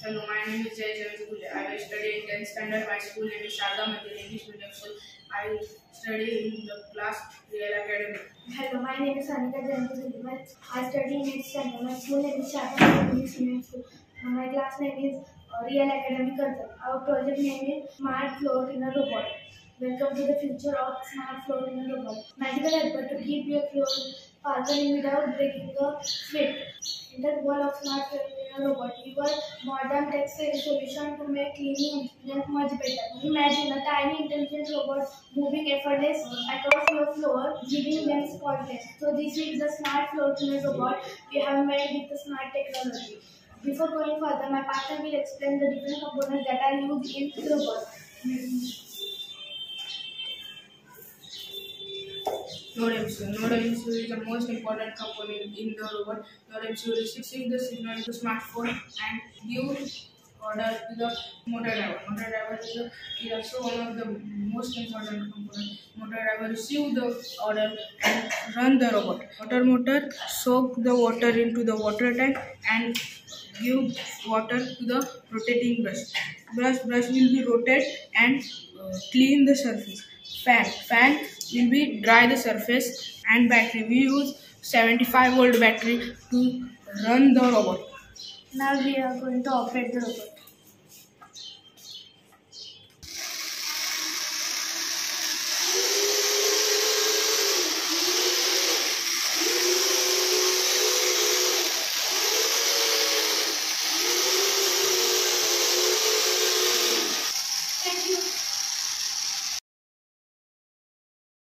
Hello, my name is Jayesh and Dhule. I will study in 10th standard. My school name is Sharda Madhya English Medium School. I study in the class Real Academy. Hello, my name is Sanika Dhule. I study in 8th standard. My school name is Sharda Madhya English Medium School. My class name is Real Academy Kartal. Our project name is Smart Floor in a Robot. Welcome to the future of smart floor in a robot. Magical helper to keep your floor sparkling without breaking the sweat. Enter wall of smart floor in a robot. Your modern tech solution to make cleaning experience much better. Imagine a tiny intelligent robot moving effortless across your floor, leaving them spotless. So this is the smart floor in a robot we have made with the smart technology. Before going further, my partner will explain the different components that are used in the robot. Node MCU. Node MCU is the most important component in the robot. Node MCU receives the signal to smartphone and gives order to the motor driver. Motor driver is also one of the most important components. Motor driver receives the order and run the robot. Motor soak the water into the water tank and give water to the rotating brush. Brush will be rotated and clean the surface. Fan will be dry the surface, and battery. We use 75-volt battery to run the robot. Now we are going to operate the robot.